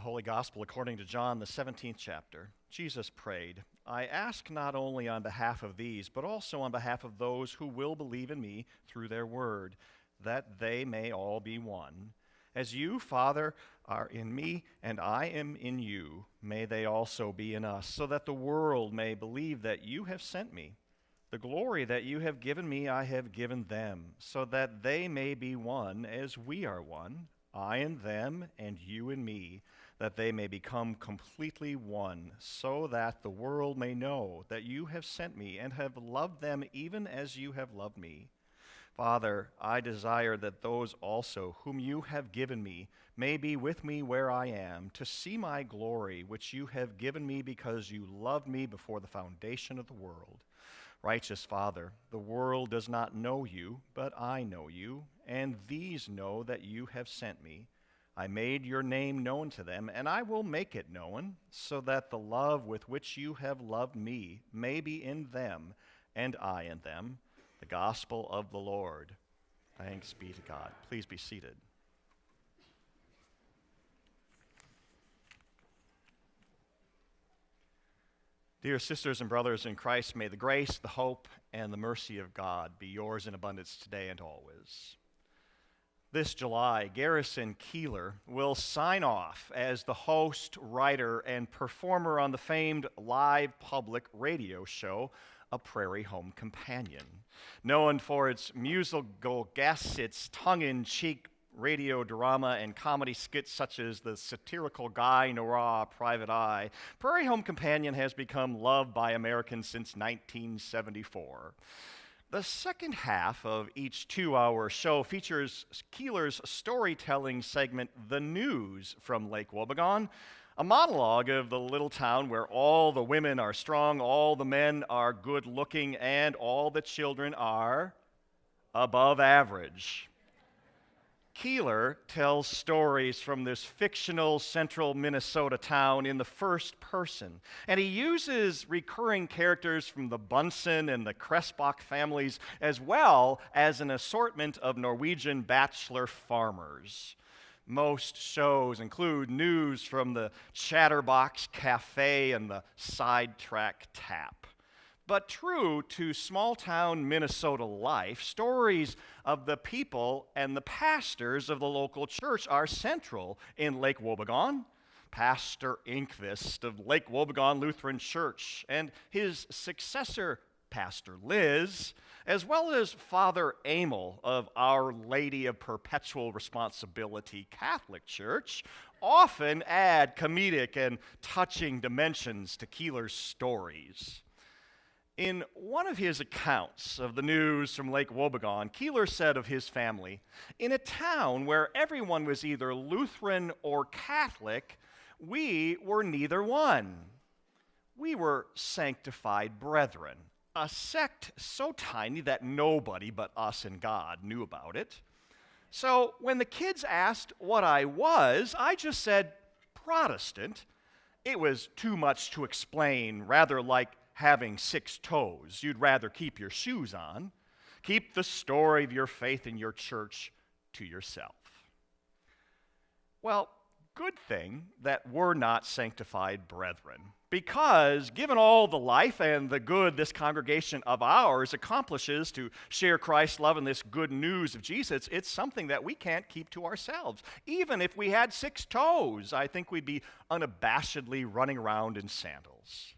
Holy Gospel according to John, the 17th chapter. Jesus prayed, I ask not only on behalf of these, but also on behalf of those who will believe in me through their word, that they may all be one. As you, Father, are in me, and I am in you, may they also be in us, so that the world may believe that you have sent me. The glory that you have given me, I have given them, so that they may be one as we are one, I and them, and you and me, that they may become completely one, so that the world may know that you have sent me and have loved them even as you have loved me. Father, I desire that those also whom you have given me may be with me where I am, to see my glory, which you have given me because you loved me before the foundation of the world. Righteous Father, the world does not know you, but I know you, and these know that you have sent me. I made your name known to them, and I will make it known, so that the love with which you have loved me may be in them, and I in them. The gospel of the Lord. Thanks be to God. Please be seated. Dear sisters and brothers in Christ, may the grace, the hope, and the mercy of God be yours in abundance today and always. This July, Garrison Keillor will sign off as the host, writer, and performer on the famed live public radio show, A Prairie Home Companion. Known for its musical guests, its tongue-in-cheek radio drama and comedy skits such as the satirical Guy Noir Private Eye, Prairie Home Companion has become loved by Americans since 1974. The second half of each 2-hour show features Keillor's storytelling segment, The News from Lake Wobegon, a monologue of the little town where all the women are strong, all the men are good-looking, and all the children are above average. Keillor tells stories from this fictional central Minnesota town in the first person, and he uses recurring characters from the Bunsen and the Cressbach families, as well as an assortment of Norwegian bachelor farmers. Most shows include news from the Chatterbox Cafe and the Sidetrack Tap. But true to small-town Minnesota life, stories of the people and the pastors of the local church are central in Lake Wobegon. Pastor Inkvist of Lake Wobegon Lutheran Church and his successor, Pastor Liz, as well as Father Emil of Our Lady of Perpetual Responsibility Catholic Church, often add comedic and touching dimensions to Keillor's stories. In one of his accounts of the news from Lake Wobegon, Keillor said of his family, in a town where everyone was either Lutheran or Catholic, we were neither one. We were sanctified brethren, a sect so tiny that nobody but us and God knew about it. So when the kids asked what I was, I just said Protestant. It was too much to explain, rather like having 6 toes. You'd rather keep your shoes on. Keep the story of your faith in your church to yourself. Well, good thing that we're not sanctified brethren, because given all the life and the good this congregation of ours accomplishes to share Christ's love and this good news of Jesus, it's something that we can't keep to ourselves. Even if we had 6 toes, I think we'd be unabashedly running around in sandals.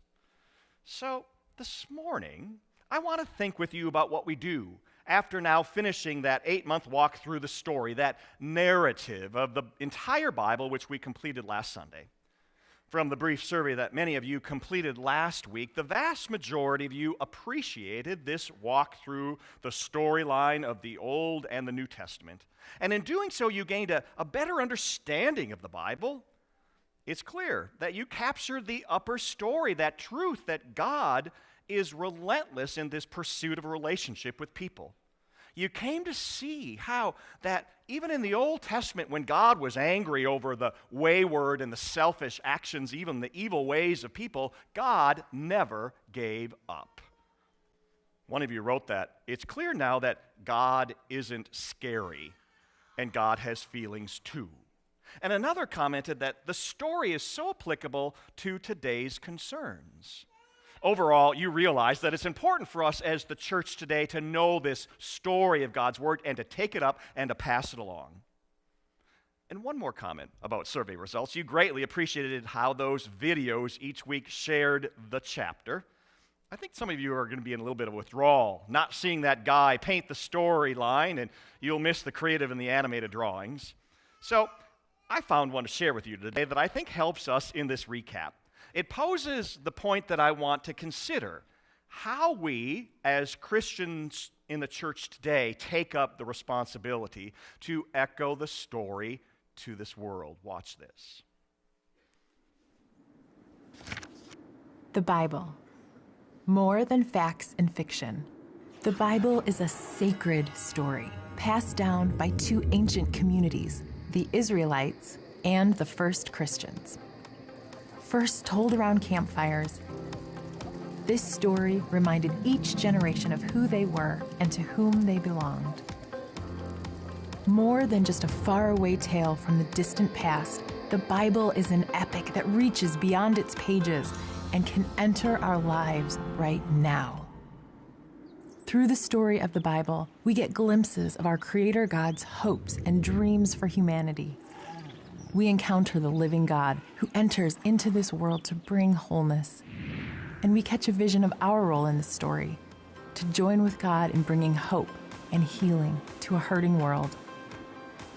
So this morning, I want to think with you about what we do after now finishing that 8-month walk through the story, that narrative of the entire Bible which we completed last Sunday. From the brief survey that many of you completed last week, the vast majority of you appreciated this walk through the storyline of the Old and the New Testament. And in doing so, you gained a better understanding of the Bible. It's clear that you captured the upper story, that truth that God is relentless in this pursuit of a relationship with people. You came to see how that even in the Old Testament, when God was angry over the wayward and the selfish actions, even the evil ways of people, God never gave up. One of you wrote that it's clear now that God isn't scary, and God has feelings too. And another commented that the story is so applicable to today's concerns. Overall, you realize that it's important for us as the church today to know this story of God's Word and to take it up and to pass it along. And one more comment about survey results. You greatly appreciated how those videos each week shared the chapter. I think some of you are going to be in a little bit of withdrawal, not seeing that guy paint the storyline, and you'll miss the creative and the animated drawings. So I found one to share with you today that I think helps us in this recap. It poses the point that I want to consider: how we, as Christians in the church today, take up the responsibility to echo the story to this world. Watch this. The Bible. More than facts and fiction, the Bible is a sacred story passed down by two ancient communities, the Israelites and the first Christians. First told around campfires, this story reminded each generation of who they were and to whom they belonged. More than just a faraway tale from the distant past, the Bible is an epic that reaches beyond its pages and can enter our lives right now. Through the story of the Bible, we get glimpses of our Creator God's hopes and dreams for humanity. We encounter the living God who enters into this world to bring wholeness. And we catch a vision of our role in this story, to join with God in bringing hope and healing to a hurting world.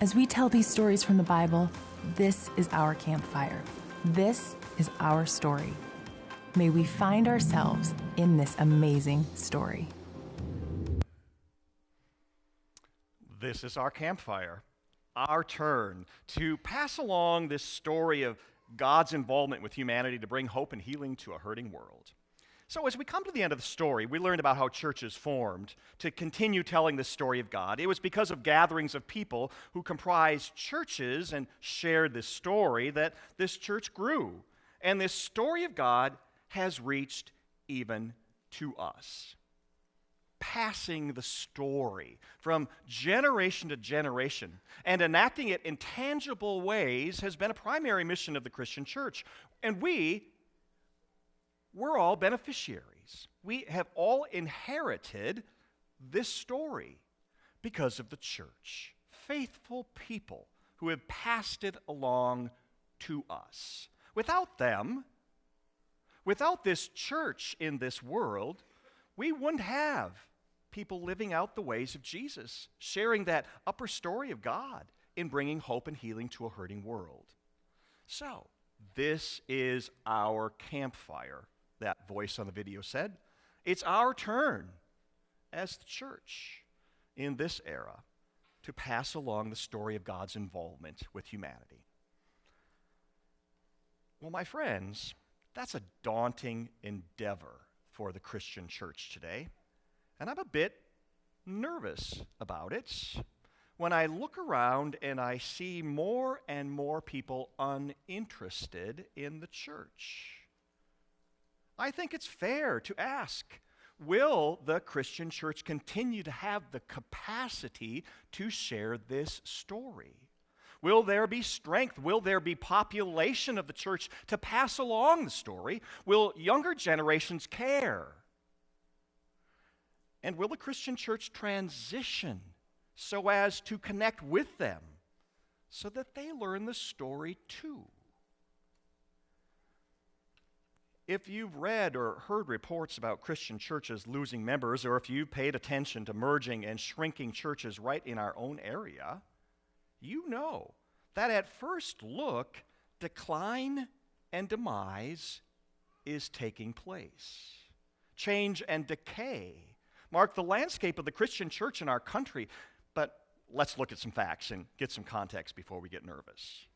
As we tell these stories from the Bible, this is our campfire. This is our story. May we find ourselves in this amazing story. This is our campfire, our turn to pass along this story of God's involvement with humanity to bring hope and healing to a hurting world. So as we come to the end of the story, we learned about how churches formed to continue telling the story of God. It was because of gatherings of people who comprised churches and shared this story that this church grew. And this story of God has reached even to us. Passing the story from generation to generation and enacting it in tangible ways has been a primary mission of the Christian church. And we're all beneficiaries. We have all inherited this story because of the church. Faithful people who have passed it along to us. Without them, without this church in this world, we wouldn't have people living out the ways of Jesus, sharing that upper story of God in bringing hope and healing to a hurting world. So, this is our campfire, that voice on the video said. It's our turn as the church in this era to pass along the story of God's involvement with humanity. Well, my friends, that's a daunting endeavor for the Christian church today, and I'm a bit nervous about it when I look around and I see more and more people uninterested in the church. I think it's fair to ask, will the Christian church continue to have the capacity to share this story? Will there be strength? Will there be population of the church to pass along the story? Will younger generations care? And will the Christian church transition so as to connect with them so that they learn the story too? If you've read or heard reports about Christian churches losing members, or if you've paid attention to merging and shrinking churches right in our own area, you know that at first look, decline and demise is taking place. Change and decay mark the landscape of the Christian church in our country. But let's look at some facts and get some context before we get nervous.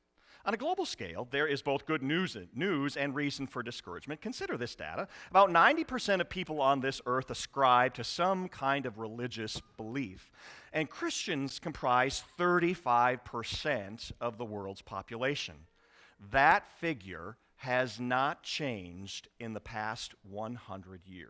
On a global scale, there is both good news and reason for discouragement. Consider this data. About 90% of people on this earth ascribe to some kind of religious belief, and Christians comprise 35% of the world's population. That figure has not changed in the past 100 years.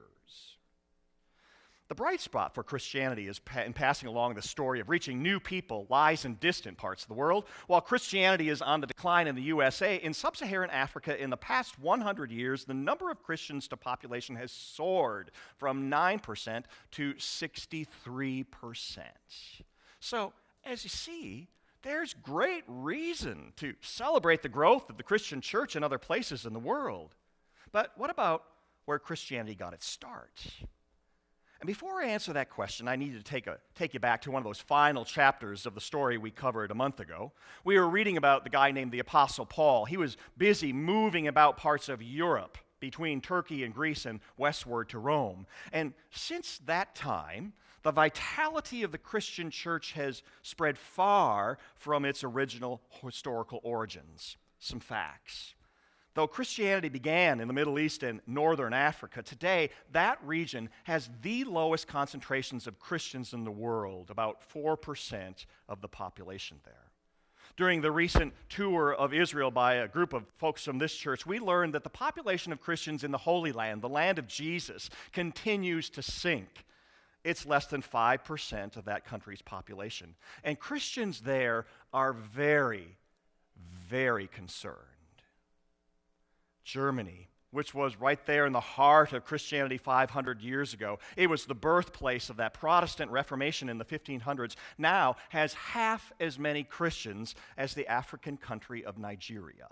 The bright spot for Christianity is in passing along the story of reaching new people lies in distant parts of the world. While Christianity is on the decline in the USA, in sub-Saharan Africa in the past 100 years, the number of Christians to population has soared from 9% to 63%. So, as you see, there's great reason to celebrate the growth of the Christian church in other places in the world. But what about where Christianity got its start? And before I answer that question, I need to take you back to one of those final chapters of the story we covered a month ago. We were reading about the guy named the Apostle Paul. He was busy moving about parts of Europe between Turkey and Greece and westward to Rome. And since that time, the vitality of the Christian church has spread far from its original historical origins. Some facts. Though Christianity began in the Middle East and northern Africa, today that region has the lowest concentrations of Christians in the world, about 4% of the population there. During the recent tour of Israel by a group of folks from this church, we learned that the population of Christians in the Holy Land, the land of Jesus, continues to sink. It's less than 5% of that country's population. And Christians there are very, very concerned. Germany, which was right there in the heart of Christianity 500 years ago, it was the birthplace of that Protestant Reformation in the 1500s, now has half as many Christians as the African country of Nigeria.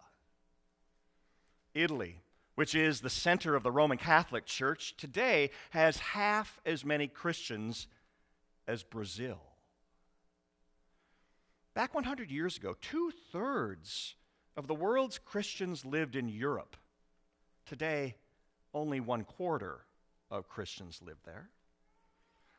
Italy, which is the center of the Roman Catholic Church, today has half as many Christians as Brazil. Back 100 years ago, 2/3 of the world's Christians lived in Europe. Today, only 1/4 of Christians live there.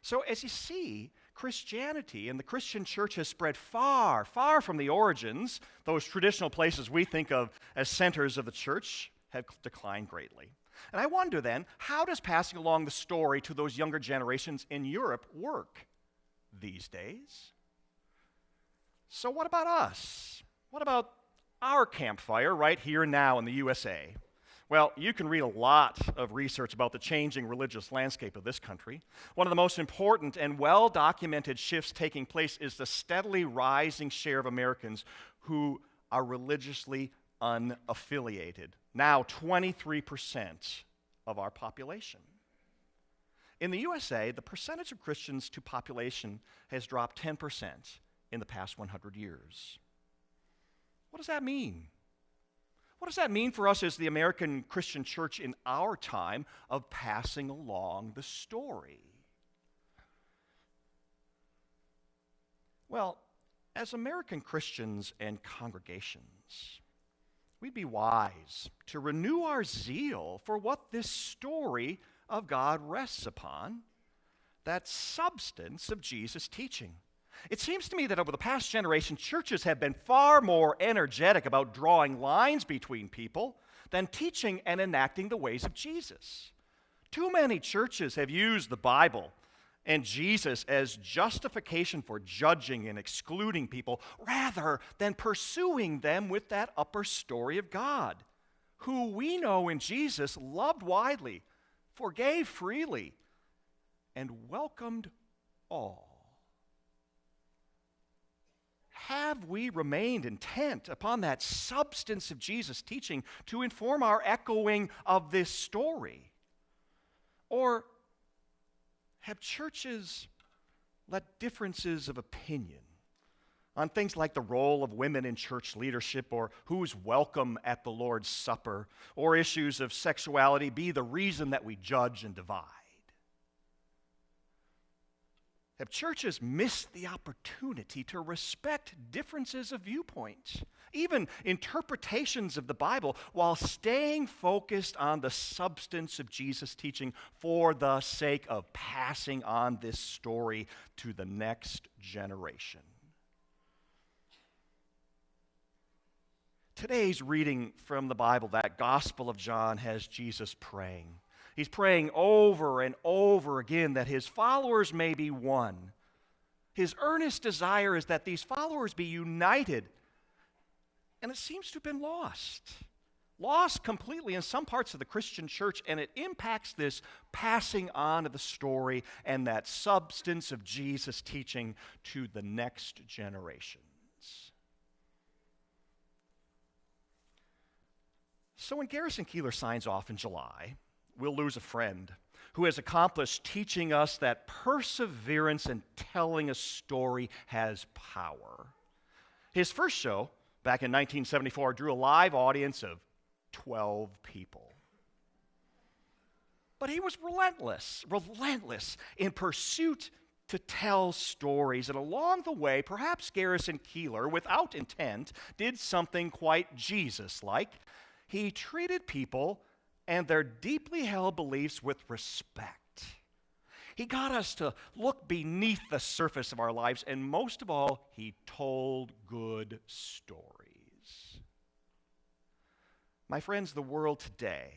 So as you see, Christianity and the Christian church has spread far, far from the origins. Those traditional places we think of as centers of the church have declined greatly. And I wonder then, how does passing along the story to those younger generations in Europe work these days? So what about us? What about our campfire right here and now in the USA? Well, you can read a lot of research about the changing religious landscape of this country. One of the most important and well-documented shifts taking place is the steadily rising share of Americans who are religiously unaffiliated. Now 23% of our population. In the USA, the percentage of Christians to population has dropped 10% in the past 100 years. What does that mean? What does that mean for us as the American Christian church in our time of passing along the story? Well, as American Christians and congregations, we'd be wise to renew our zeal for what this story of God rests upon, that substance of Jesus' teaching. It seems to me that over the past generation, churches have been far more energetic about drawing lines between people than teaching and enacting the ways of Jesus. Too many churches have used the Bible and Jesus as justification for judging and excluding people rather than pursuing them with that upper story of God, who we know in Jesus loved widely, forgave freely, and welcomed all. Have we remained intent upon that substance of Jesus' teaching to inform our echoing of this story? Or have churches let differences of opinion on things like the role of women in church leadership or who's welcome at the Lord's Supper or issues of sexuality be the reason that we judge and divide? Have churches missed the opportunity to respect differences of viewpoints, even interpretations of the Bible, while staying focused on the substance of Jesus' teaching for the sake of passing on this story to the next generation? Today's reading from the Bible, that Gospel of John, has Jesus praying. He's praying over and over again that his followers may be one. His earnest desire is that these followers be united, and it seems to have been lost. lost completely in some parts of the Christian church, and it impacts this passing on of the story and that substance of Jesus' teaching to the next generations. So when Garrison Keillor signs off in July, we'll lose a friend who has accomplished teaching us that perseverance in telling a story has power. His first show, back in 1974, drew a live audience of 12 people. But he was relentless in pursuit to tell stories. And along the way, perhaps Garrison Keillor, without intent, did something quite Jesus-like. He treated people and their deeply held beliefs with respect. He got us to look beneath the surface of our lives, and most of all, he told good stories. My friends, the world today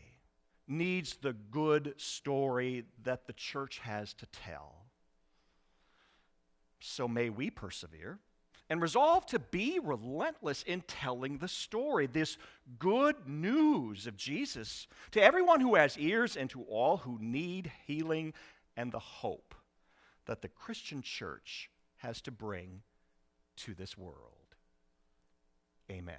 needs the good story that the church has to tell. So may we persevere and resolve to be relentless in telling the story, this good news of Jesus, to everyone who has ears and to all who need healing and the hope that the Christian church has to bring to this world. Amen.